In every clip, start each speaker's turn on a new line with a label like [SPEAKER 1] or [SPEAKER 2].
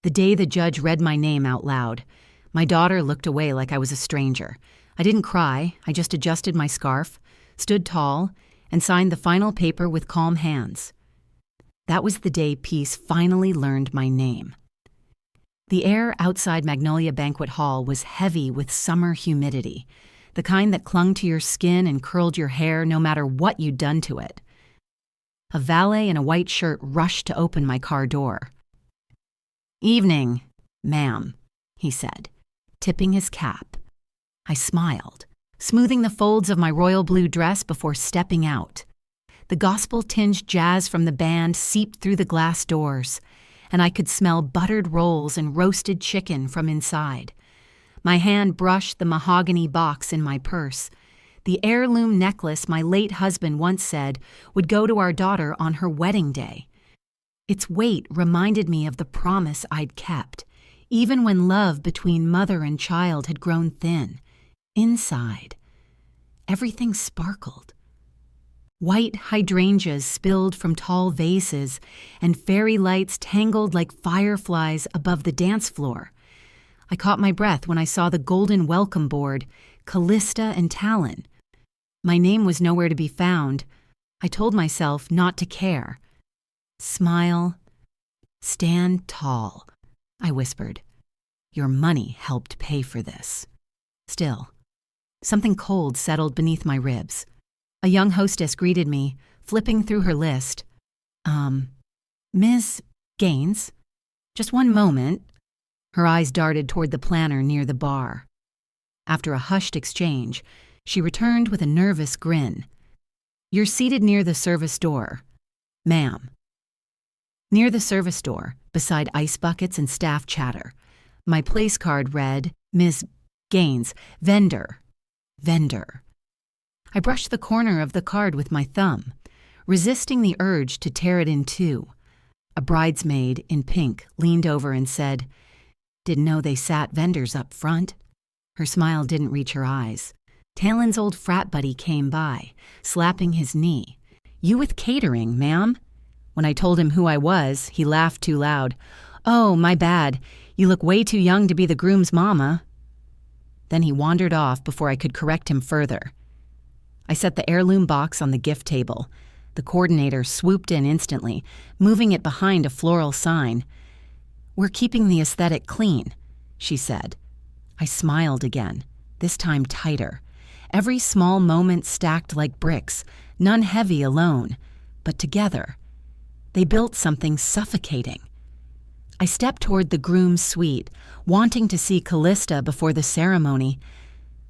[SPEAKER 1] The day the judge read my name out loud, my daughter looked away like I was a stranger. I didn't cry, I just adjusted my scarf, stood tall, and signed the final paper with calm hands. That was the day peace finally learned my name. The air outside Magnolia Banquet Hall was heavy with summer humidity, the kind that clung to your skin and curled your hair no matter what you'd done to it. A valet in a white shirt rushed to open my car door. "Evening, ma'am," he said, tipping his cap. I smiled, smoothing the folds of my royal blue dress before stepping out. The gospel-tinged jazz from the band seeped through the glass doors, and I could smell buttered rolls and roasted chicken from inside. My hand brushed the mahogany box in my purse, the heirloom necklace my late husband once said would go to our daughter on her wedding day. Its weight reminded me of the promise I'd kept, even when love between mother and child had grown thin. Inside, everything sparkled. White hydrangeas spilled from tall vases, and fairy lights tangled like fireflies above the dance floor. I caught my breath when I saw the golden welcome board, Callista and Talon. My name was nowhere to be found. I told myself not to care. "Smile. Stand tall," I whispered. "Your money helped pay for this." Still, something cold settled beneath my ribs. A young hostess greeted me, flipping through her list. "Ms. Gaines, just one moment." Her eyes darted toward the planner near the bar. After a hushed exchange, she returned with a nervous grin. "You're seated near the service door, ma'am." Near the service door, beside ice buckets and staff chatter, my place card read, "Ms. Gaines, vendor, vendor." I brushed the corner of the card with my thumb, resisting the urge to tear it in two. A bridesmaid in pink leaned over and said, "Didn't know they sat vendors up front." Her smile didn't reach her eyes. Talon's old frat buddy came by, slapping his knee. "You with catering, ma'am?" When I told him who I was, he laughed too loud. "Oh, my bad. You look way too young to be the groom's mama." Then he wandered off before I could correct him further. I set the heirloom box on the gift table. The coordinator swooped in instantly, moving it behind a floral sign. "We're keeping the aesthetic clean," she said. I smiled again, this time tighter. Every small moment stacked like bricks, none heavy alone, but together. They built something suffocating. I stepped toward the groom's suite, wanting to see Callista before the ceremony.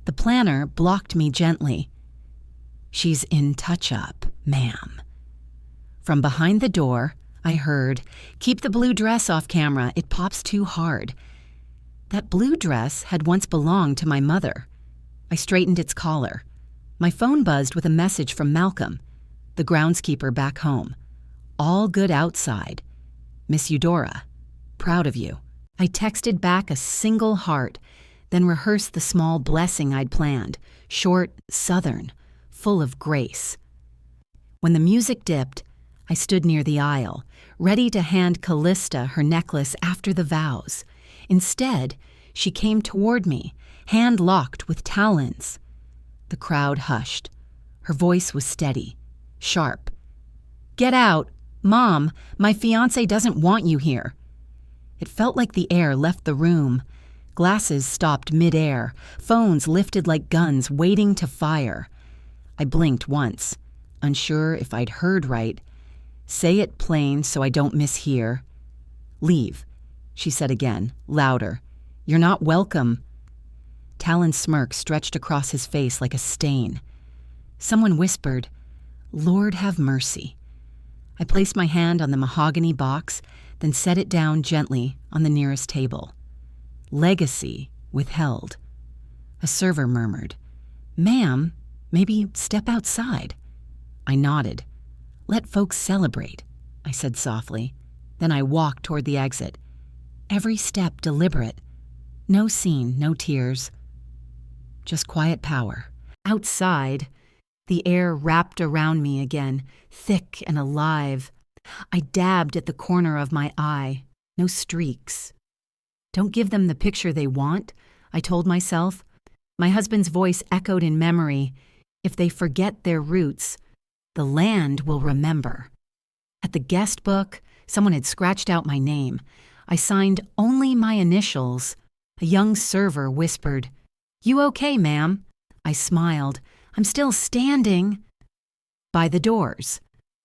[SPEAKER 1] The planner blocked me gently. "She's in touch-up, ma'am." From behind the door, I heard, "Keep the blue dress off camera, it pops too hard." That blue dress had once belonged to my mother. I straightened its collar. My phone buzzed with a message from Malcolm, the groundskeeper back home. "All good outside. Miss Eudora. Proud of you." I texted back a single heart, then rehearsed the small blessing I'd planned, short, southern, full of grace. When the music dipped, I stood near the aisle, ready to hand Callista her necklace after the vows. Instead, she came toward me, hand locked with Talon's. The crowd hushed. Her voice was steady, sharp. "Get out! Mom, my fiancé doesn't want you here." It felt like the air left the room. Glasses stopped mid-air, phones lifted like guns waiting to fire. I blinked once, unsure if I'd heard right. "Say it plain so I don't mishear." "Leave," she said again, louder. "You're not welcome." Talon's smirk stretched across his face like a stain. Someone whispered, "Lord have mercy." I placed my hand on the mahogany box, then set it down gently on the nearest table. "Legacy withheld." A server murmured, "Ma'am, maybe step outside." I nodded. "Let folks celebrate," I said softly. Then I walked toward the exit. Every step deliberate. No scene, no tears. Just quiet power. Outside, the air wrapped around me again, thick and alive. I dabbed at the corner of my eye. No streaks, Don't give them the picture they want, I told myself. My husband's voice echoed in memory. If they forget their roots, the land will remember. At the guest book, someone had scratched out my name. I signed only my initials. A young server whispered, "You okay, ma'am?" I smiled. "I'm still standing." By the doors,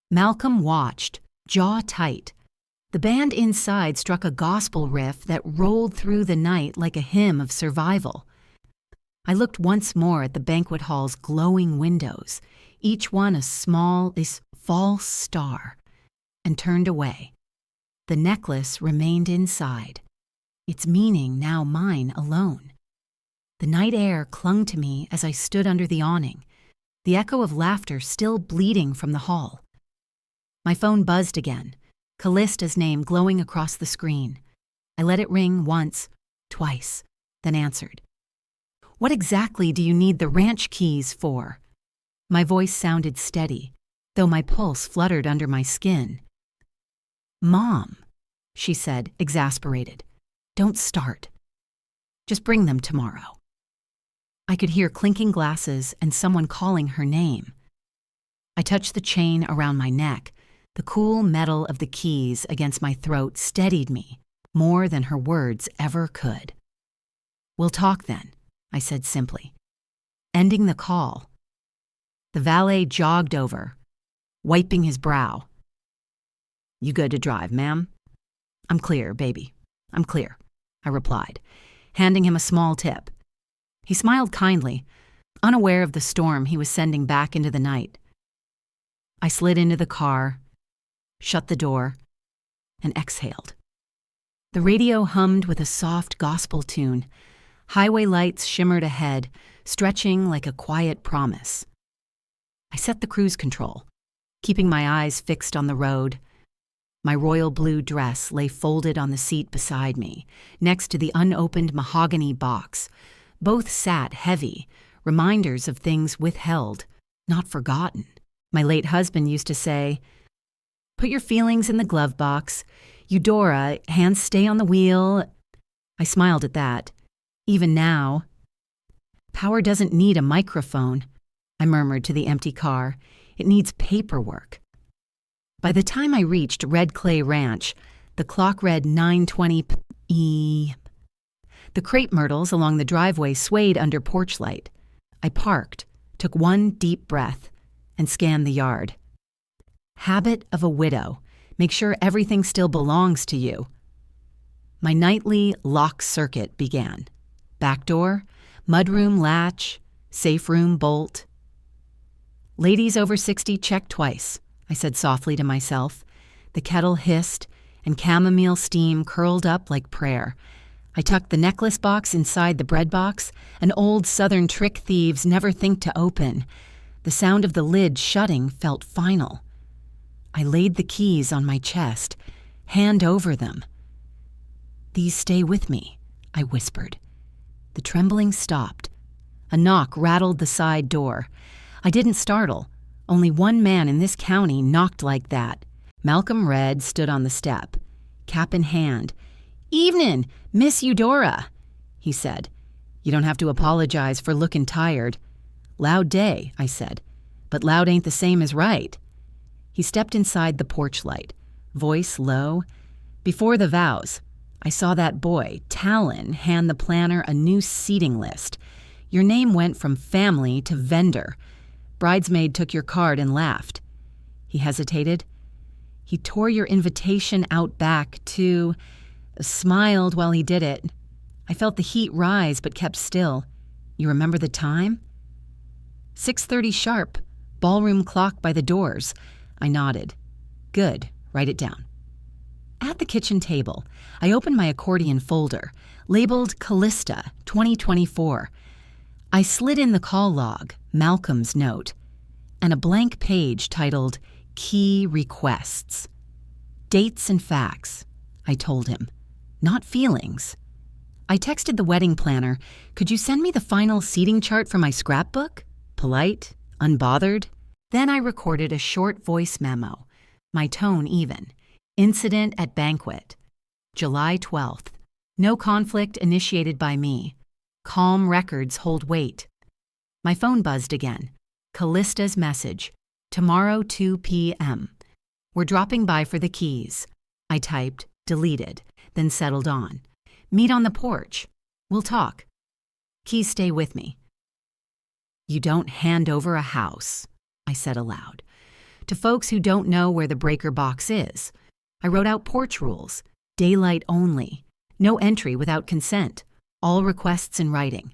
[SPEAKER 1] Malcolm watched, jaw tight. The band inside struck a gospel riff that rolled through the night like a hymn of survival. I looked once more at the banquet hall's glowing windows, each one a small, false star, and turned away. The necklace remained inside, its meaning now mine alone. The night air clung to me as I stood under the awning, the echo of laughter still bleeding from the hall. My phone buzzed again, Callista's name glowing across the screen. I let it ring once, twice, then answered. "What exactly do you need the ranch keys for?" My voice sounded steady, though my pulse fluttered under my skin. "Mom," she said, exasperated. "Don't start. Just bring them tomorrow." I could hear clinking glasses and someone calling her name. I touched the chain around my neck. The cool metal of the keys against my throat steadied me more than her words ever could. "We'll talk then," I said simply, ending the call. The valet jogged over, wiping his brow. "You good to drive, ma'am?" "I'm clear, baby. I'm clear," I replied, handing him a small tip. He smiled kindly, unaware of the storm he was sending back into the night. I slid into the car, shut the door, and exhaled. The radio hummed with a soft gospel tune. Highway lights shimmered ahead, stretching like a quiet promise. I set the cruise control, keeping my eyes fixed on the road. My royal blue dress lay folded on the seat beside me, next to the unopened mahogany box. Both sat heavy, reminders of things withheld, not forgotten. My late husband used to say, "Put your feelings in the glove box. Eudora, hands stay on the wheel." I smiled at that. Even now, "Power doesn't need a microphone," I murmured to the empty car. "It needs paperwork." By the time I reached Red Clay Ranch, the clock read 9:20 p.m. The crepe myrtles along the driveway swayed under porch light. I parked, took one deep breath, and scanned the yard. Habit of a widow. Make sure everything still belongs to you. My nightly lock circuit began. Back door, mudroom latch, safe room bolt. "Ladies over 60 check twice," I said softly to myself. The kettle hissed, and chamomile steam curled up like prayer. I tucked the necklace box inside the bread box, an old Southern trick thieves never think to open. The sound of the lid shutting felt final. I laid the keys on my chest, hand over them. "These stay with me," I whispered. The trembling stopped. A knock rattled the side door. I didn't startle. Only one man in this county knocked like that. Malcolm Red stood on the step, cap in hand. "Evenin', Miss Eudora," he said. "You don't have to apologize for looking tired." "Loud day," I said, "but loud ain't the same as right." He stepped inside the porch light, voice low. "Before the vows, I saw that boy, Talon, hand the planner a new seating list. Your name went from family to vendor. Bridesmaid took your card and laughed." He hesitated. "He tore your invitation out back, too." Smiled while he did it. I felt the heat rise but kept still. "You remember the time?" 6:30 sharp, ballroom clock by the doors. I nodded. "Good, write it down." At the kitchen table, I opened my accordion folder, labeled Callista 2024. I slid in the call log, Malcolm's note, and a blank page titled Key Requests. "Dates and facts," I told him, "not feelings." I texted the wedding planner, "Could you send me the final seating chart for my scrapbook?" Polite, unbothered. Then I recorded a short voice memo, my tone even. "Incident at banquet, July 12th. No conflict initiated by me. Calm records hold weight. My phone buzzed again. Callista's message. Tomorrow 2 p.m. We're dropping by for the keys. I typed, deleted, then settled on. Meet on the porch. We'll talk. Keys stay with me. You don't hand over a house, I said aloud. To folks who don't know where the breaker box is, I wrote out porch rules. Daylight only. No entry without consent. All requests in writing.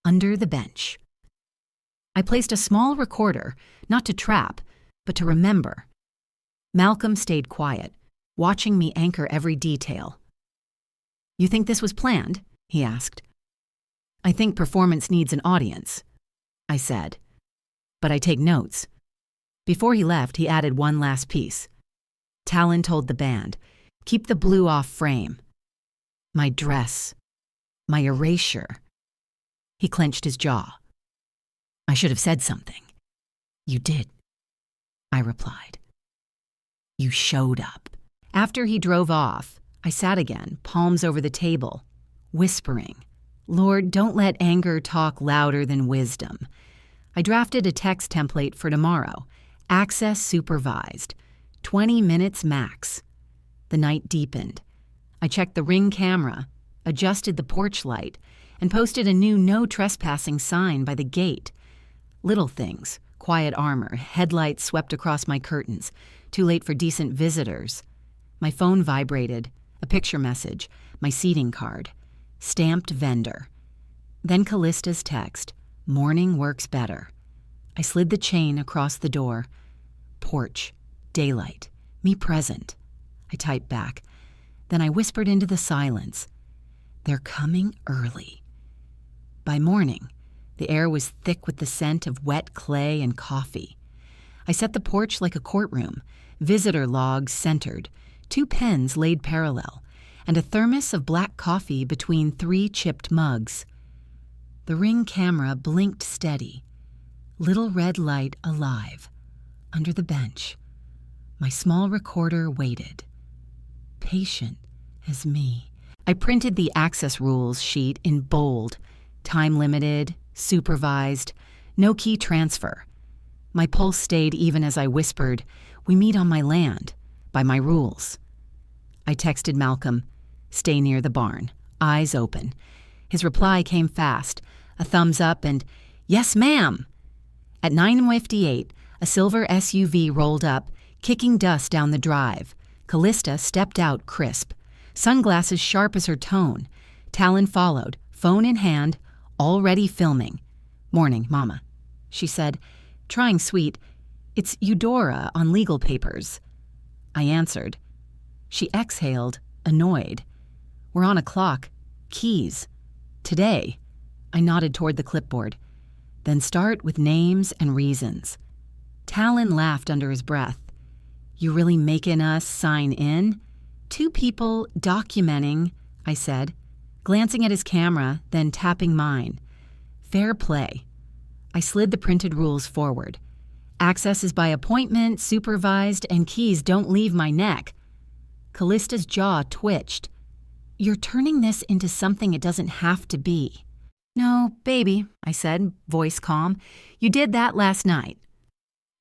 [SPEAKER 1] Under the bench. I placed a small recorder, not to trap, but to remember. Malcolm stayed quiet, watching me anchor every detail. You think this was planned? He asked. I think performance needs an audience, I said. But I take notes. Before he left, he added one last piece. Talon told the band, keep the blue off frame. My dress. My erasure. He clenched his jaw. I should have said something. You did, I replied. You showed up. After he drove off, I sat again, palms over the table, whispering, Lord, don't let anger talk louder than wisdom. I drafted a text template for tomorrow. Access supervised. 20 minutes max. The night deepened. I checked the Ring camera, adjusted the porch light, and posted a new no trespassing sign by the gate. Little things, quiet armor, headlights swept across my curtains, too late for decent visitors. My phone vibrated, a picture message, my seating card. Stamped vendor. Then Callista's text, morning works better. I slid the chain across the door. Porch, daylight, me present. I typed back. Then I whispered into the silence. They're coming early. By morning, the air was thick with the scent of wet clay and coffee. I set the porch like a courtroom, visitor logs centered, 2 pens laid parallel, and a thermos of black coffee between 3 chipped mugs. The Ring camera blinked steady, little red light alive, under the bench. My small recorder waited, patient as me. I printed the access rules sheet in bold, time-limited, supervised, no key transfer. My pulse stayed even as I whispered, we meet on my land, by my rules. I texted Malcolm, stay near the barn, eyes open. His reply came fast, a thumbs up and, yes, ma'am. At 9:58, a silver SUV rolled up, kicking dust down the drive. Callista stepped out crisp, sunglasses sharp as her tone. Talon followed, phone in hand, already filming. Morning, Mama, she said, trying sweet. It's Eudora on legal papers. I answered. She exhaled, annoyed. We're on a clock. Keys. Today. I nodded toward the clipboard. Then start with names and reasons. Talon laughed under his breath. You really making us sign in? 2 people documenting, I said, glancing at his camera, then tapping mine. Fair play. I slid the printed rules forward. Access is by appointment, supervised, and keys don't leave my neck. Callista's jaw twitched. You're turning this into something it doesn't have to be. No, baby, I said, voice calm. You did that last night.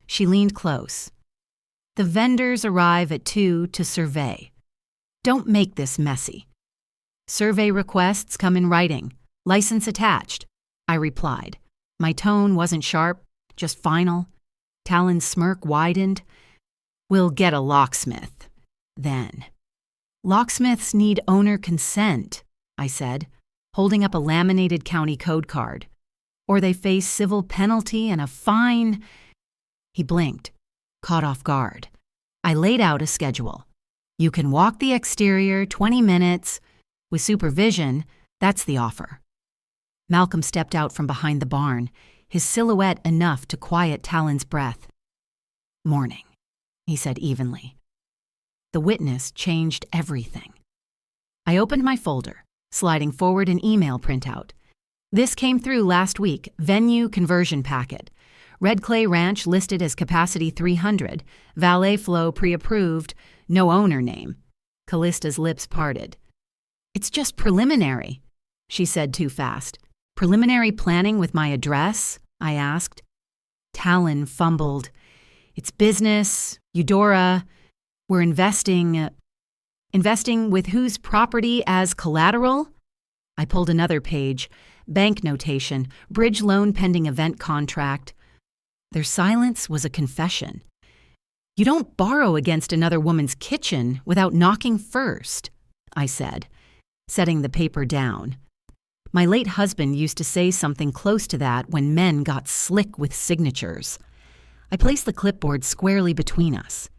[SPEAKER 1] She leaned close. The vendors arrive at 2 to survey. Don't make this messy. Survey requests come in writing. License attached. I replied. My tone wasn't sharp, just final. Talon's smirk widened. We'll get a locksmith. Then. Locksmiths need owner consent, I said, holding up a laminated county code card. Or they face civil penalty and a fine. He blinked, caught off guard. I laid out a schedule. You can walk the exterior 20 minutes. With supervision, that's the offer. Malcolm stepped out from behind the barn, his silhouette enough to quiet Talon's breath. Morning, he said evenly. The witness changed everything. I opened my folder, sliding forward an email printout. This came through last week, venue conversion packet. Red Clay Ranch listed as capacity 300, valet flow pre-approved, no owner name. Callista's lips parted. It's just preliminary, she said too fast. Preliminary planning with my address? I asked. Talon fumbled. It's business, Eudora. We're investing with whose property as collateral? I pulled another page. Bank notation, bridge loan pending event contract. Their silence was a confession. You don't borrow against another woman's kitchen without knocking first, I said, setting the paper down. My late husband used to say something close to that when men got slick with signatures. I placed the clipboard squarely between us.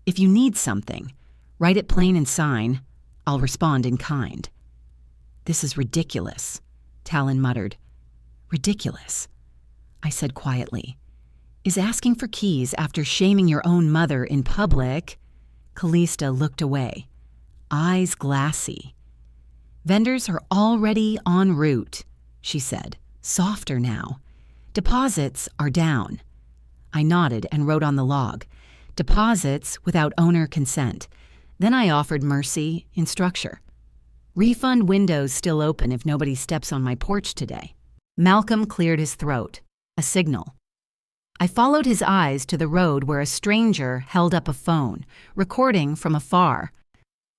[SPEAKER 1] If you need something, write it plain and sign. I'll respond in kind. This is ridiculous, Talon muttered. Ridiculous, I said quietly. Is asking for keys after shaming your own mother in public? Callista looked away, eyes glassy. Vendors are already en route, she said, softer now. Deposits are down. I nodded and wrote on the log. Deposits without owner consent. Then I offered mercy in structure. Refund windows still open if nobody steps on my porch today. Malcolm cleared his throat. A signal. I followed his eyes to the road where a stranger held up a phone, recording from afar.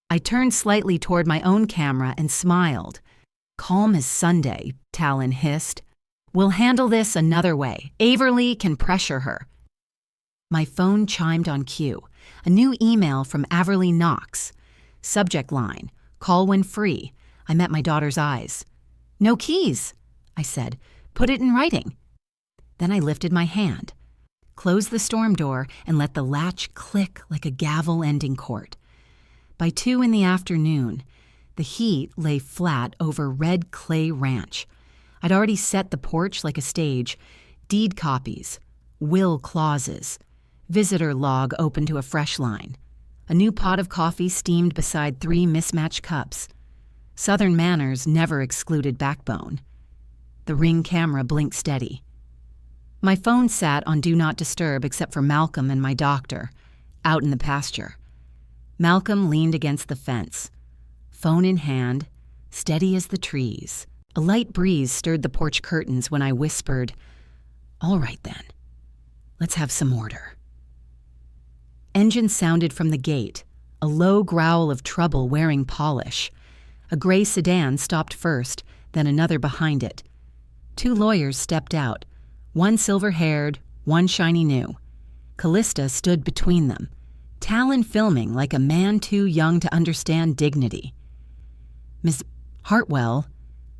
[SPEAKER 1] I turned slightly toward my own camera and smiled. Calm as Sunday, Talon hissed. We'll handle this another way. Averly can pressure her. My phone chimed on cue. A new email from Averly Knox. Subject line, call when free. I met my daughter's eyes. No keys, I said. Put it in writing. Then I lifted my hand, closed the storm door, and let the latch click like a gavel ending court. By 2 p.m, the heat lay flat over red clay ranch. I'd already set the porch like a stage, deed copies, will clauses, visitor log open to a fresh line. A new pot of coffee steamed beside 3 mismatched cups. Southern manners never excluded backbone. The Ring camera blinked steady. My phone sat on Do Not Disturb except for Malcolm and my doctor, out in the pasture. Malcolm leaned against the fence, phone in hand, steady as the trees. A light breeze stirred the porch curtains when I whispered, "All right then, let's have some order." Engine sounded from the gate, a low growl of trouble wearing polish. A gray sedan stopped first, then another behind it. 2 lawyers stepped out, one silver-haired, one shiny new. Callista stood between them, Talon filming like a man too young to understand dignity. "Miss Hartwell,"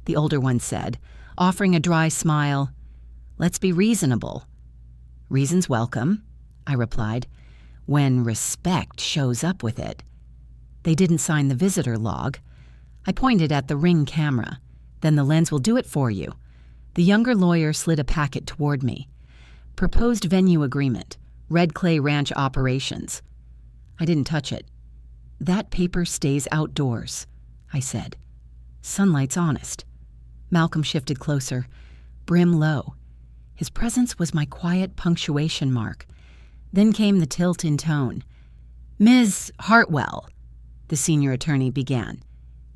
[SPEAKER 1] the older one said, offering a dry smile, "let's be reasonable." "Reason's welcome," I replied, "when respect shows up with it." They didn't sign the visitor log. I pointed at the Ring camera. "Then the lens will do it for you." The younger lawyer slid a packet toward me. "Proposed venue agreement, Red Clay Ranch operations." I didn't touch it. "That paper stays outdoors," I said. "Sunlight's honest." Malcolm shifted closer, brim low. His presence was my quiet punctuation mark. Then came the tilt in tone. "Ms. Hartwell," the senior attorney began,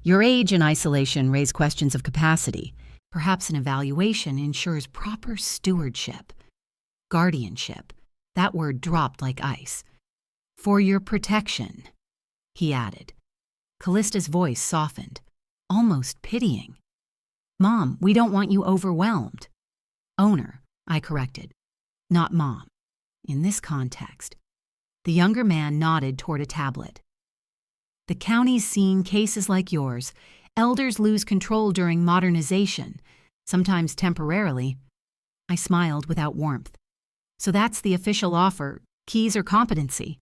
[SPEAKER 1] "your age and isolation raise questions of capacity. Perhaps an evaluation ensures proper stewardship. Guardianship." That word dropped like ice. "For your protection," he added. Callista's voice softened, almost pitying. "Mom, we don't want you overwhelmed." "Owner," I corrected, "not mom." In this context, the younger man nodded toward a tablet. "The county's seen cases like yours. Elders lose control during modernization, sometimes temporarily." I smiled without warmth. "So that's the official offer, keys or competency?"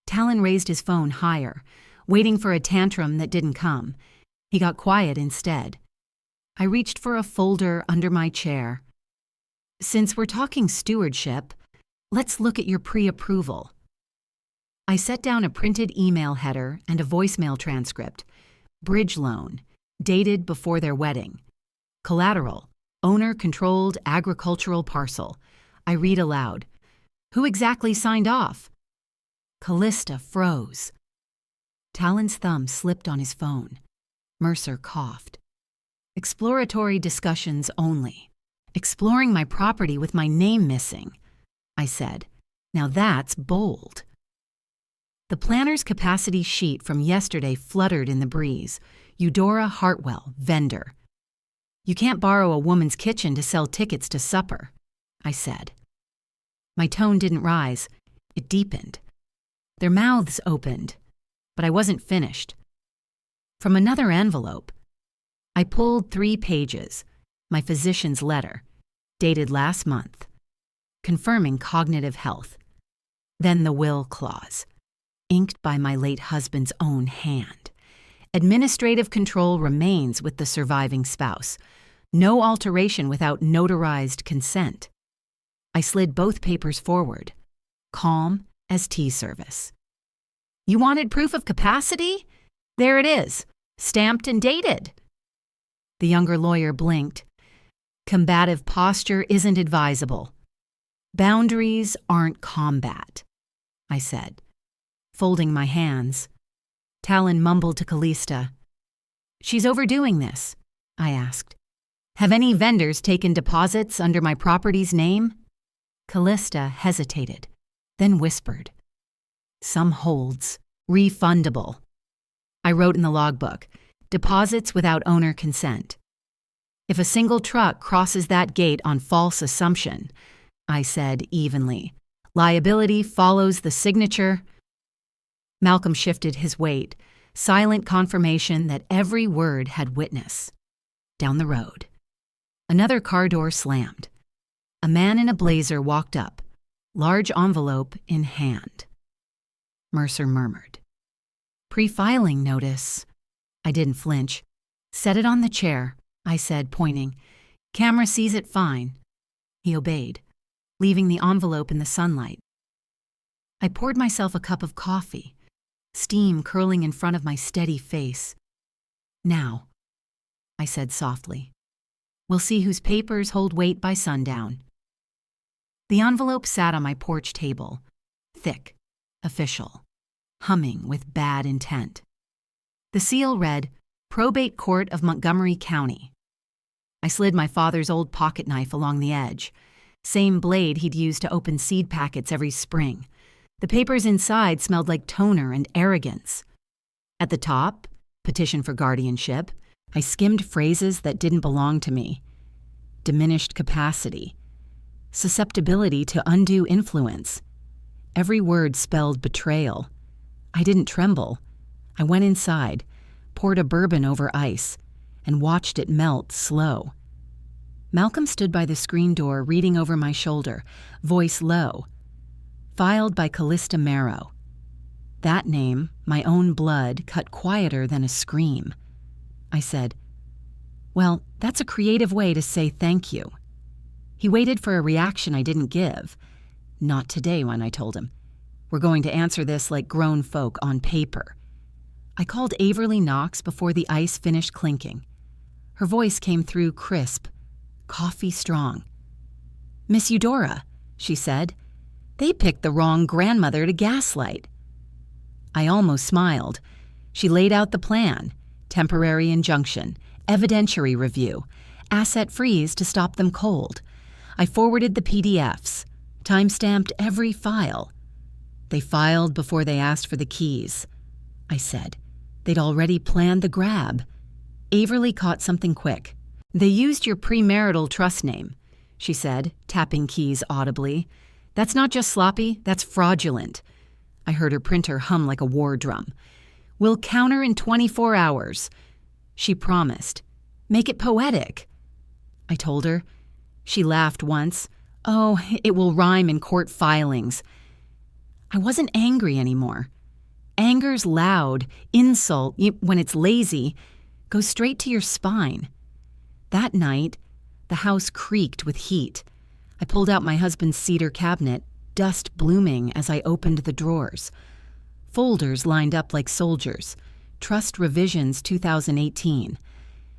[SPEAKER 1] Talon raised his phone higher, waiting for a tantrum that didn't come. He got quiet instead. I reached for a folder under my chair. "Since we're talking stewardship, let's look at your pre-approval." I set down a printed email header and a voicemail transcript. Bridge loan, dated before their wedding. Collateral, owner-controlled agricultural parcel. I read aloud. "Who exactly signed off?" Callista froze. Talon's thumb slipped on his phone. Mercer coughed. Exploratory discussions only. Exploring my property with my name missing, I said. Now that's bold. The planner's capacity sheet from yesterday fluttered in the breeze. Eudora Hartwell, vendor. You can't borrow a woman's kitchen to sell tickets to supper, I said. My tone didn't rise. It deepened. Their mouths opened, but I wasn't finished. From another envelope, I pulled 3 pages, my physician's letter, dated last month, confirming cognitive health. Then the will clause, inked by my late husband's own hand. Administrative control remains with the surviving spouse. No alteration without notarized consent. I slid both papers forward, calm as tea service. You wanted proof of capacity? There it is, stamped and dated. The younger lawyer blinked. Combative posture isn't advisable. Boundaries aren't combat, I said, folding my hands. Talon mumbled to Callista. She's overdoing this, I asked. Have any vendors taken deposits under my property's name? Callista hesitated, then whispered. Some holds, refundable. I wrote in the logbook, deposits without owner consent. If a single truck crosses that gate on false assumption, I said evenly, liability follows the signature. Malcolm shifted his weight, silent confirmation that every word had witness. Down the road. Another car door slammed. A man in a blazer walked up, large envelope in hand. Mercer murmured. Pre-filing notice. I didn't flinch. Set it on the chair, I said, pointing. Camera sees it fine. He obeyed, leaving the envelope in the sunlight. I poured myself a cup of coffee, steam curling in front of my steady face. Now, I said softly, we'll see whose papers hold weight by sundown. The envelope sat on my porch table, thick, official, humming with bad intent. The seal read, Probate Court of Montgomery County. I slid my father's old pocket knife along the edge, same blade he'd used to open seed packets every spring. The papers inside smelled like toner and arrogance. At the top, petition for guardianship, I skimmed phrases that didn't belong to me. Diminished capacity. Susceptibility to undue influence. Every word spelled betrayal. I didn't tremble. I went inside, poured a bourbon over ice, and watched it melt slow. Malcolm stood by the screen door reading over my shoulder, voice low. Filed by Callista Marrow. That name, my own blood, cut quieter than a scream. I said, well, that's a creative way to say thank you. He waited for a reaction I didn't give. Not today, when I told him. We're going to answer this like grown folk on paper. I called Averly Knox before the ice finished clinking. Her voice came through crisp, coffee strong. Miss Eudora, she said. They picked the wrong grandmother to gaslight. I almost smiled. She laid out the plan. Temporary injunction, evidentiary review, asset freeze to stop them cold. I forwarded the PDFs, time-stamped every file. They filed before they asked for the keys. I said. They'd already planned the grab. Averly caught something quick. They used your premarital trust name, she said, tapping keys audibly. That's not just sloppy, that's fraudulent. I heard her printer hum like a war drum. We'll counter in 24 hours. She promised. Make it poetic. I told her. She laughed once. Oh, it will rhyme in court filings. I wasn't angry anymore. Anger's loud, insult, when it's lazy, goes straight to your spine. That night, the house creaked with heat. I pulled out my husband's cedar cabinet, dust blooming as I opened the drawers. Folders lined up like soldiers. Trust Revisions 2018.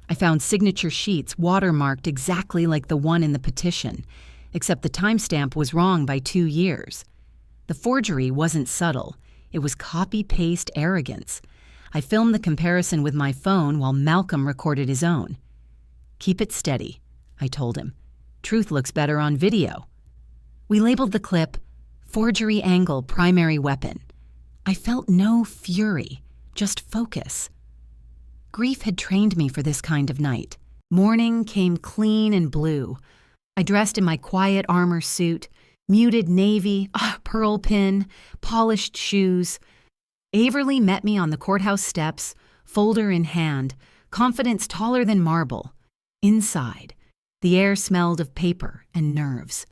[SPEAKER 1] I found signature sheets watermarked exactly like the one in the petition, except the timestamp was wrong by 2 years. The forgery wasn't subtle. It was copy-paste arrogance. I filmed the comparison with my phone while Malcolm recorded his own. "Keep it steady," I told him. "Truth looks better on video." We labeled the clip, "Forgery Angle Primary Weapon." I felt no fury, just focus. Grief had trained me for this kind of night. Morning came clean and blue. I dressed in my quiet armor suit, muted navy, pearl pin, polished shoes. Averly met me on the courthouse steps, folder in hand, confidence taller than marble. Inside, the air smelled of paper and nerves.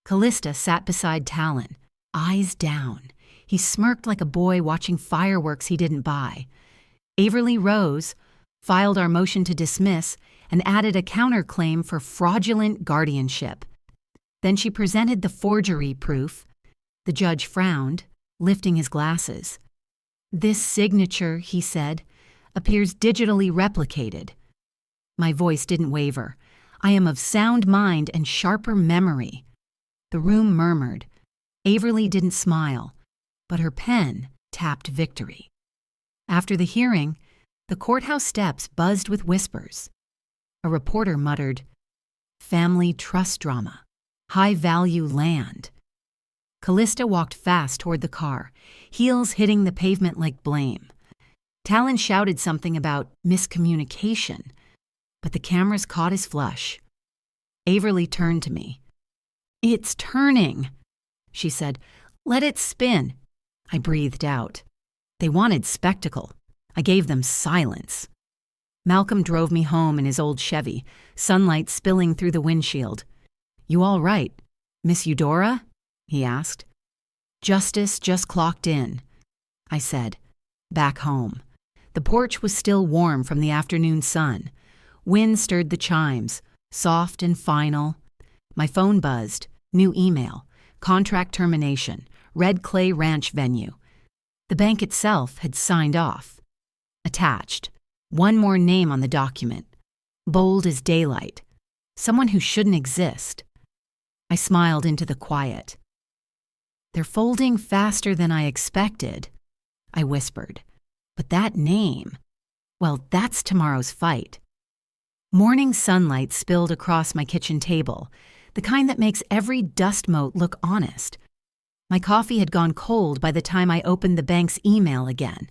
[SPEAKER 1] Callista sat beside Talon, eyes down. He smirked like a boy watching fireworks he didn't buy. Averly rose, filed our motion to dismiss, and added a counterclaim for fraudulent guardianship. Then she presented the forgery proof. The judge frowned, lifting his glasses. "This signature," he said, "appears digitally replicated." My voice didn't waver. I am of sound mind and sharper memory. The room murmured. Averly didn't smile, but her pen tapped victory. After the hearing, the courthouse steps buzzed with whispers. A reporter muttered, "Family trust drama, high-value land." Callista walked fast toward the car, heels hitting the pavement like blame. Talon shouted something about miscommunication, but the cameras caught his flush. Averly turned to me. "It's turning," she said. "Let it spin." I breathed out. They wanted spectacle. I gave them silence. Malcolm drove me home in his old Chevy, sunlight spilling through the windshield. "You all right, Miss Eudora?" he asked. "Justice just clocked in," I said. Back home. The porch was still warm from the afternoon sun. Wind stirred the chimes, soft and final. My phone buzzed. New email. Contract termination. Red Clay Ranch venue. The bank itself had signed off. Attached. One more name on the document. Bold as daylight. Someone who shouldn't exist. I smiled into the quiet. "They're folding faster than I expected," I whispered. "But that name, well, that's tomorrow's fight." Morning sunlight spilled across my kitchen table, the kind that makes every dust mote look honest. My coffee had gone cold by the time I opened the bank's email again.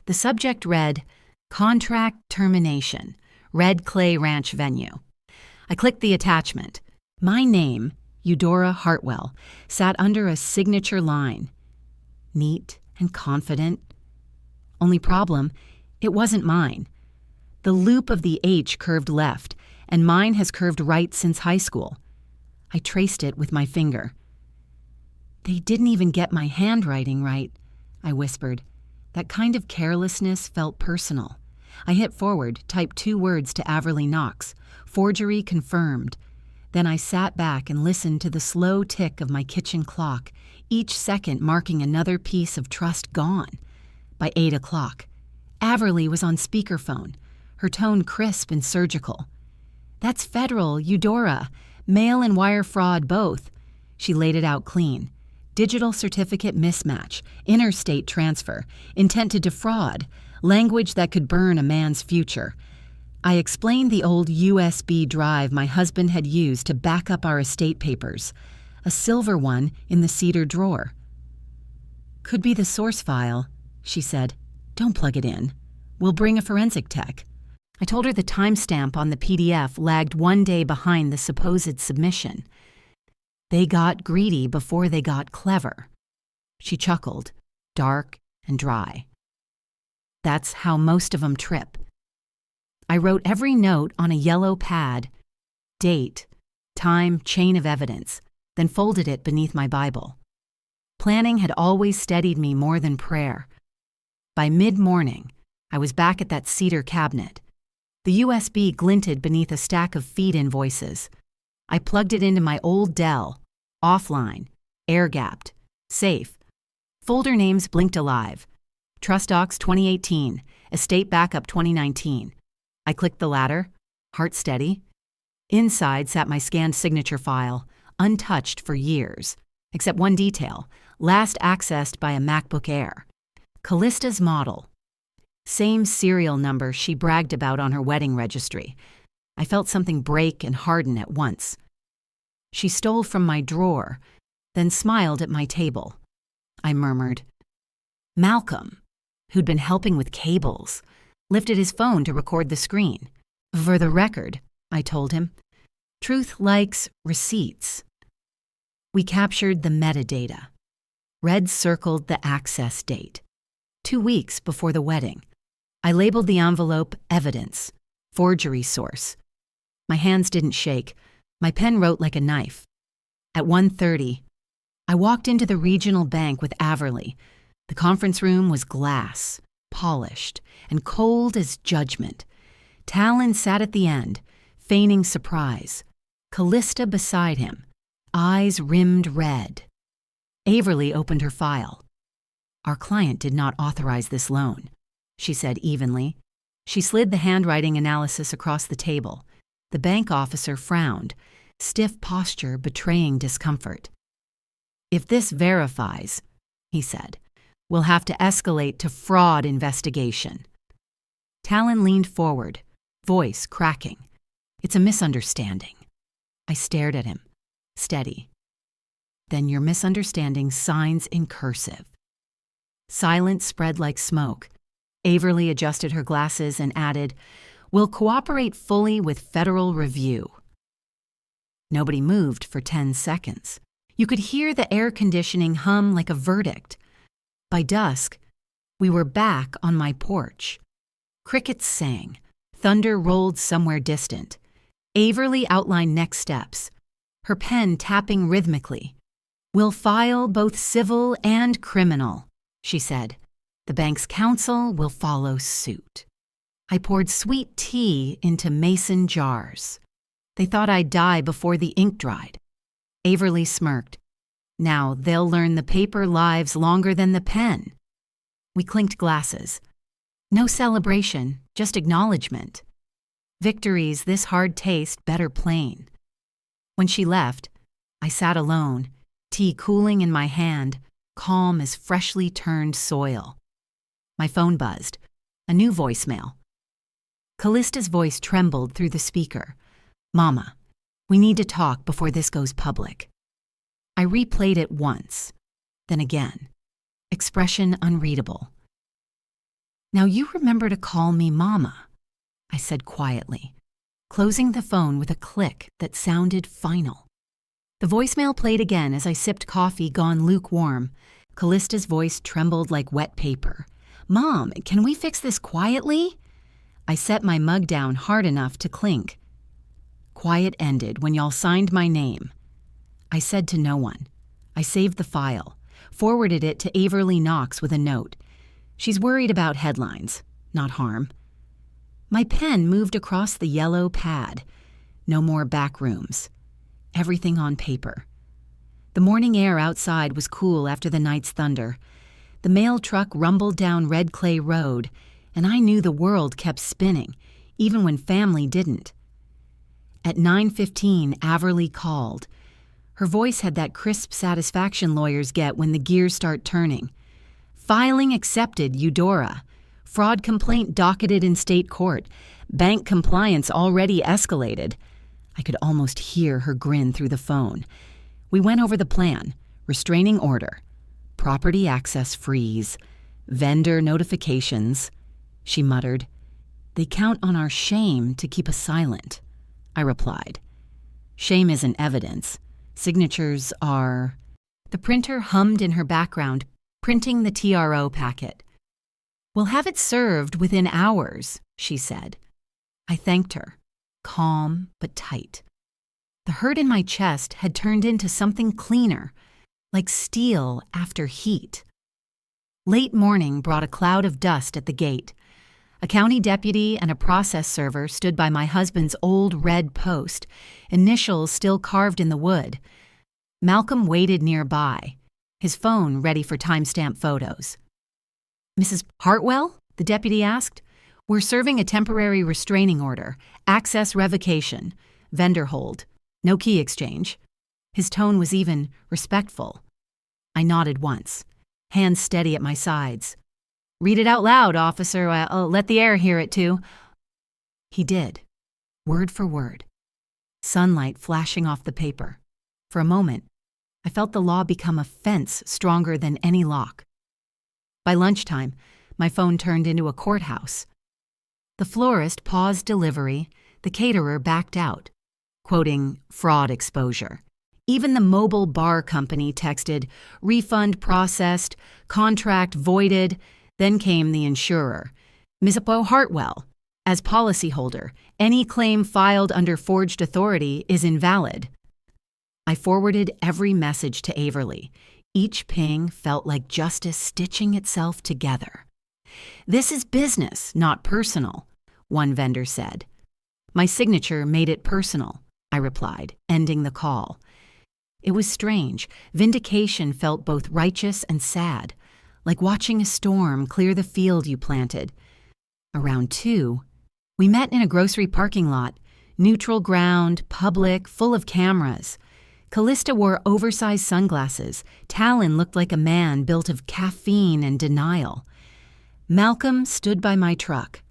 [SPEAKER 1] The subject read, "Contract termination, Red Clay Ranch venue." I clicked the attachment. My name, Eudora Hartwell, sat under a signature line. Neat and confident. Only problem, it wasn't mine. The loop of the H curved left, and mine has curved right since high school. I traced it with my finger. "They didn't even get my handwriting right," I whispered. That kind of carelessness felt personal. I hit forward, typed 2 words to Averly Knox. Forgery confirmed. Then I sat back and listened to the slow tick of my kitchen clock, each second marking another piece of trust gone. By 8 o'clock, Averly was on speakerphone, her tone crisp and surgical. "That's federal, Eudora. Mail and wire fraud both." She laid it out clean. Digital certificate mismatch, interstate transfer, intent to defraud, language that could burn a man's future. I explained the old USB drive my husband had used to back up our estate papers, a silver one in the cedar drawer. "Could be the source file," she said. "Don't plug it in. We'll bring a forensic tech." I told her the timestamp on the PDF lagged 1 day behind the supposed submission. They got greedy before they got clever. She chuckled, dark and dry. That's how most of them trip. I wrote every note on a yellow pad, date, time, chain of evidence, then folded it beneath my Bible. Planning had always steadied me more than prayer. By mid-morning, I was back at that cedar cabinet. The USB glinted beneath a stack of feed invoices. I plugged it into my old Dell, offline, air-gapped, safe. Folder names blinked alive. Trust Docs 2018, Estate Backup 2019. I clicked the latter, heart steady. Inside sat my scanned signature file, untouched for years, except one detail, last accessed by a MacBook Air. Callista's model. Same serial number she bragged about on her wedding registry. I felt something break and harden at once. She stole from my drawer, then smiled at my table. I murmured. Malcolm, who'd been helping with cables, lifted his phone to record the screen. For the record, I told him, Truth likes receipts. We captured the metadata. Red circled the access date. 2 weeks before the wedding. I labeled the envelope Evidence, Forgery Source. My hands didn't shake. My pen wrote like a knife. At 1:30, I walked into the regional bank with Averly. The conference room was glass, polished, and cold as judgment. Talon sat at the end, feigning surprise. Callista beside him, eyes rimmed red. Averly opened her file. Our client did not authorize this loan, she said evenly. She slid the handwriting analysis across the table. The bank officer frowned, stiff posture betraying discomfort. If this verifies, he said, we'll have to escalate to fraud investigation. Talon leaned forward, voice cracking. It's a misunderstanding. I stared at him, steady. Then your misunderstanding signs in cursive. Silence spread like smoke. Averly adjusted her glasses and added, We'll cooperate fully with federal review. Nobody moved for 10 seconds. You could hear the air conditioning hum like a verdict. By dusk, we were back on my porch. Crickets sang. Thunder rolled somewhere distant. Averly outlined next steps, her pen tapping rhythmically. We'll file both civil and criminal, she said. The bank's counsel will follow suit. I poured sweet tea into mason jars. They thought I'd die before the ink dried. Averly smirked. Now they'll learn the paper lives longer than the pen. We clinked glasses. No celebration, just acknowledgement. Victories this hard taste better plain. When she left, I sat alone, tea cooling in my hand, calm as freshly turned soil. My phone buzzed. A new voicemail. Callista's voice trembled through the speaker. Mama, we need to talk before this goes public. I replayed it once, then again. Expression unreadable. Now you remember to call me Mama, I said quietly, closing the phone with a click that sounded final. The voicemail played again as I sipped coffee gone lukewarm. Callista's voice trembled like wet paper. Mom, can we fix this quietly? I set my mug down hard enough to clink. Quiet ended when y'all signed my name. I said to no one. I saved the file, forwarded it to Averly Knox with a note. She's worried about headlines, not harm. My pen moved across the yellow pad. No more back rooms. Everything on paper. The morning air outside was cool after the night's thunder. The mail truck rumbled down Red Clay Road, and I knew the world kept spinning, even when family didn't. At 9:15, Averly called. Her voice had that crisp satisfaction lawyers get when the gears start turning. Filing accepted, Eudora. Fraud complaint docketed in state court. Bank compliance already escalated. I could almost hear her grin through the phone. We went over the plan. Restraining order. Property access freeze. Vendor notifications. She muttered. They count on our shame to keep us silent. I replied. Shame isn't evidence. Signatures are... The printer hummed in her background, printing the TRO packet. We'll have it served within hours, she said. I thanked her, calm but tight. The hurt in my chest had turned into something cleaner, like steel after heat. Late morning brought a cloud of dust at the gate. A county deputy and a process server stood by my husband's old red post, initials still carved in the wood. Malcolm waited nearby, his phone ready for timestamp photos. Mrs. Hartwell? The deputy asked. We're serving a temporary restraining order, access revocation, vendor hold, no key exchange. His tone was even respectful. I nodded once, hands steady at my sides. "Read it out loud, officer. I'll let the air hear it too." He did, word for word. Sunlight flashing off the paper. For a moment, I felt the law become a fence stronger than any lock. By lunchtime, my phone turned into a courthouse. The florist paused delivery, the caterer backed out, quoting fraud exposure. Even the mobile bar company texted, "Refund processed, contract voided." Then came the insurer, "Ms. Hartwell, as policyholder, any claim filed under forged authority is invalid." I forwarded every message to Averly. Each ping felt like justice stitching itself together. "This is business, not personal," one vendor said. "My signature made it personal," I replied, ending the call. It was strange. Vindication felt both righteous and sad, like watching a storm clear the field you planted. Around 2, we met in a grocery parking lot, neutral ground, public, full of cameras. Callista wore oversized sunglasses. Talon looked like a man built of caffeine and denial. Malcolm stood by my truck,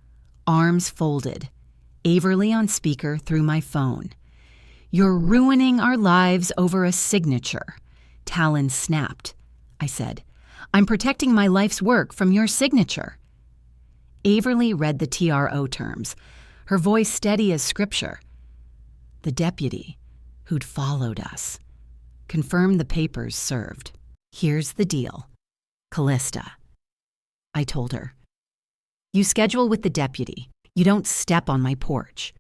[SPEAKER 1] arms folded. Averly on speaker through my phone. "You're ruining our lives over a signature," Talon snapped. I said, "I'm protecting my life's work from your signature." Averly read the TRO terms, her voice steady as scripture. The deputy, who'd followed us, confirmed the papers served. "Here's the deal, Callista," I told her. "You schedule with the deputy. You don't step on my porch."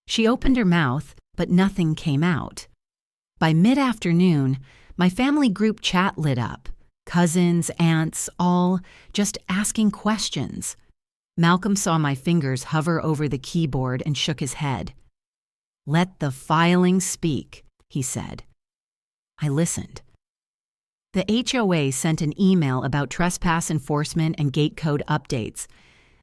[SPEAKER 1] She opened her mouth, but nothing came out. By mid-afternoon, my family group chat lit up. Cousins, aunts, all just asking questions. Malcolm saw my fingers hover over the keyboard and shook his head. "Let the filing speak," he said. I listened. The HOA sent an email about trespass enforcement and gate code updates.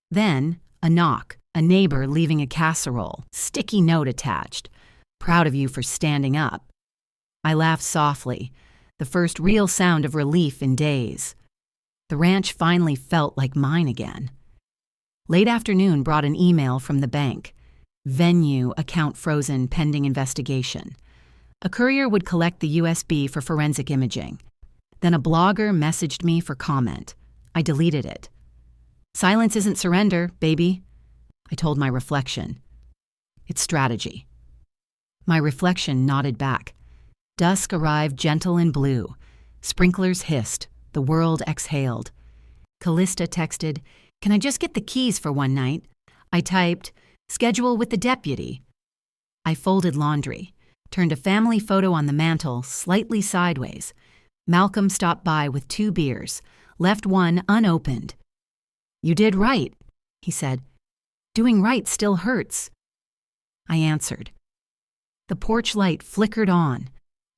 [SPEAKER 1] Then, a knock, a neighbor leaving a casserole, sticky note attached. "Proud of you for standing up." I laughed softly, the first real sound of relief in days. The ranch finally felt like mine again. Late afternoon brought an email from the bank. "Venue account frozen pending investigation." A courier would collect the USB for forensic imaging. Then a blogger messaged me for comment. I deleted it. "Silence isn't surrender, baby," I told my reflection. "It's strategy." My reflection nodded back. Dusk arrived gentle and blue. Sprinklers hissed. The world exhaled. Callista texted, "Can I just get the keys for one night?" I typed, "Schedule with the deputy." I folded laundry, turned a family photo on the mantel slightly sideways. Malcolm stopped by with 2 beers, left one unopened. "You did right," he said. "Doing right still hurts." I answered. The porch light flickered on,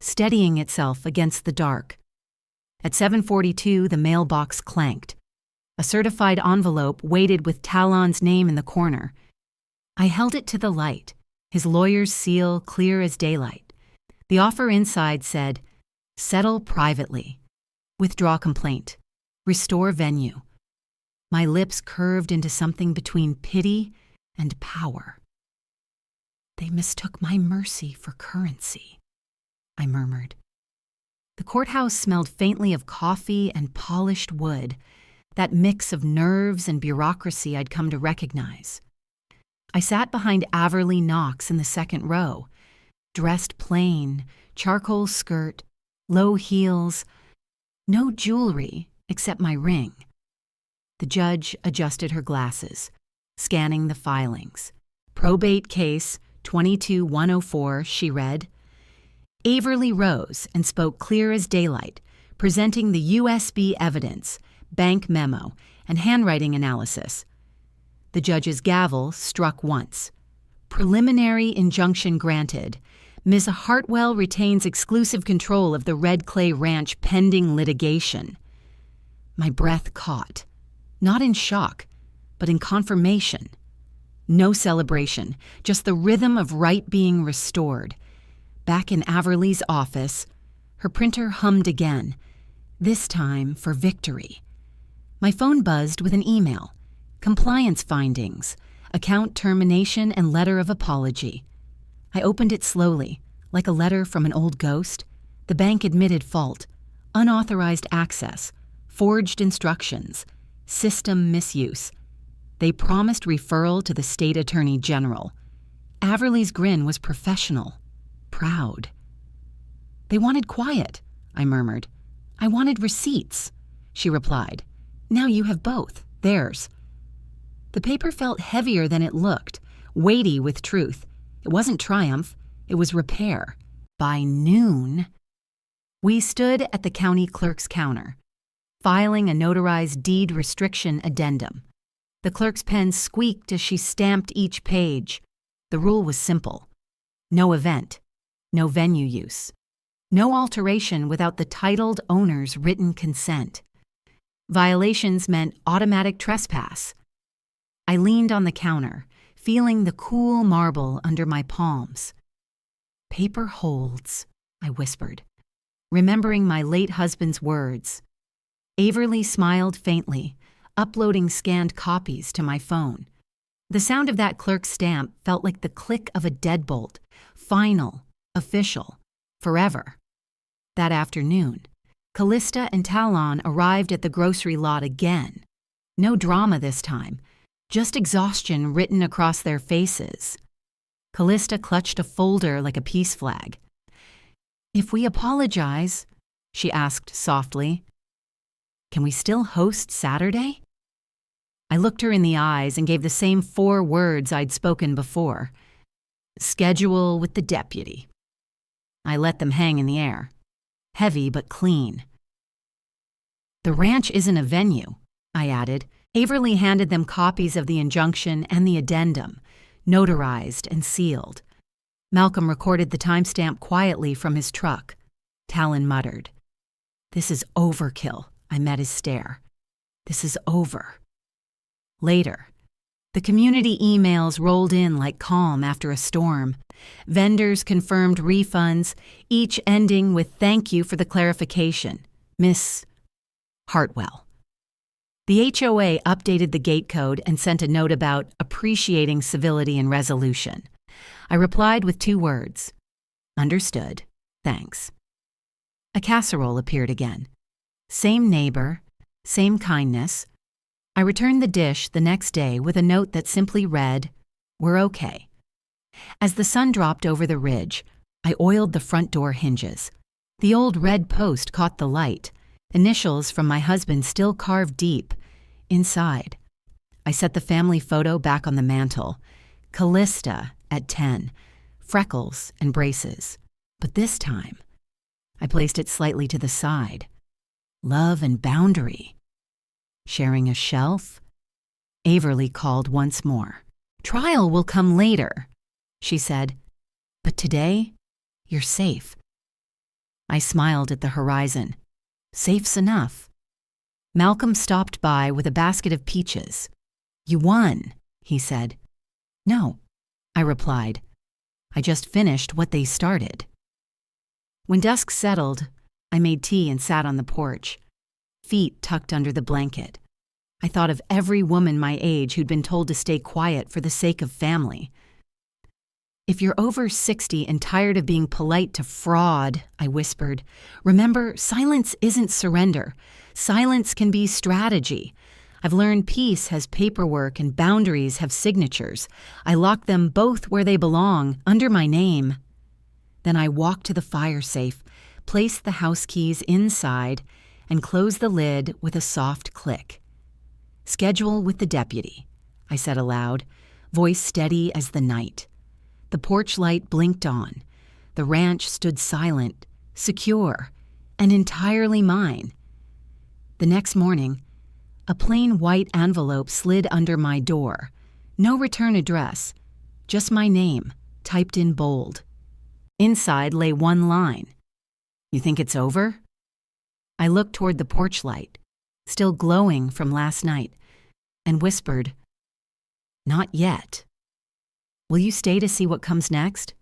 [SPEAKER 1] steadying itself against the dark. At 7:42, the mailbox clanked. A certified envelope waited with Talon's name in the corner. I held it to the light, his lawyer's seal clear as daylight. The offer inside said, "Settle privately. Withdraw complaint. Restore venue." My lips curved into something between pity and power. "They mistook my mercy for currency," I murmured. The courthouse smelled faintly of coffee and polished wood, that mix of nerves and bureaucracy I'd come to recognize. I sat behind Averly Knox in the second row, dressed plain, charcoal skirt, low heels, no jewelry except my ring. The judge adjusted her glasses, scanning the filings. "Probate case 22104, she read. Averly rose and spoke clear as daylight, presenting the USB evidence, bank memo, and handwriting analysis. The judge's gavel struck once. "Preliminary injunction granted. Ms. Hartwell retains exclusive control of the Red Clay Ranch pending litigation." My breath caught, not in shock, but in confirmation. No celebration, just the rhythm of right being restored. Back in Averly's office, her printer hummed again, this time for victory. My phone buzzed with an email. Compliance findings, account termination and letter of apology. I opened it slowly, like a letter from an old ghost. The bank admitted fault, unauthorized access, forged instructions, system misuse. They promised referral to the state attorney general. Averly's grin was professional, proud. They wanted quiet, I murmured. I wanted receipts, she replied. Now you have both, theirs. The paper felt heavier than it looked, weighty with truth. It wasn't triumph, it was repair. By noon, we stood at the county clerk's counter, filing a notarized deed restriction addendum. The clerk's pen squeaked as she stamped each page. The rule was simple. No event, no venue use, no alteration without the titled owner's written consent. Violations meant automatic trespass. I leaned on the counter, feeling the cool marble under my palms. Paper holds, I whispered, remembering my late husband's words. Averly smiled faintly, uploading scanned copies to my phone. The sound of that clerk's stamp felt like the click of a deadbolt, final, official, forever. That afternoon, Callista and Talon arrived at the grocery lot again. No drama this time, just exhaustion written across their faces. Callista clutched a folder like a peace flag. If we apologize, she asked softly, can we still host Saturday? I looked her in the eyes and gave the same 4 words I'd spoken before. Schedule with the deputy. I let them hang in the air. Heavy but clean. The ranch isn't a venue, I added. Averly handed them copies of the injunction and the addendum, notarized and sealed. Malcolm recorded the timestamp quietly from his truck. Talon muttered. This is overkill. I met his stare. This is over. Later, the community emails rolled in like calm after a storm. Vendors confirmed refunds, each ending with thank you for the clarification. Miss Hartwell. The HOA updated the gate code and sent a note about appreciating civility and resolution. I replied with 2 words. Understood. Thanks. A casserole appeared again. Same neighbor, same kindness. I returned the dish the next day with a note that simply read, "We're okay." As the sun dropped over the ridge, I oiled the front door hinges. The old red post caught the light, initials from my husband still carved deep inside. I set the family photo back on the mantel. Callista at 10, freckles and braces. But this time, I placed it slightly to the side. Love and boundary. Sharing a shelf? Averly called once more. Trial will come later, she said. But today, you're safe. I smiled at the horizon. Safe's enough. Malcolm stopped by with a basket of peaches. You won, he said. No, I replied. I just finished what they started. When dusk settled, I made tea and sat on the porch, feet tucked under the blanket. I thought of every woman my age who'd been told to stay quiet for the sake of family. If you're over 60 and tired of being polite to fraud, I whispered, remember, silence isn't surrender. Silence can be strategy. I've learned peace has paperwork and boundaries have signatures. I lock them both where they belong, under my name. Then I walked to the fire safe, placed the house keys inside, and closed the lid with a soft click. Schedule with the deputy, I said aloud, voice steady as the night. The porch light blinked on. The ranch stood silent, secure, and entirely mine. The next morning, a plain white envelope slid under my door. No return address, just my name, typed in bold. Inside lay one line. You think it's over? I looked toward the porch light, still glowing from last night, and whispered, Not yet. Will you stay to see what comes next?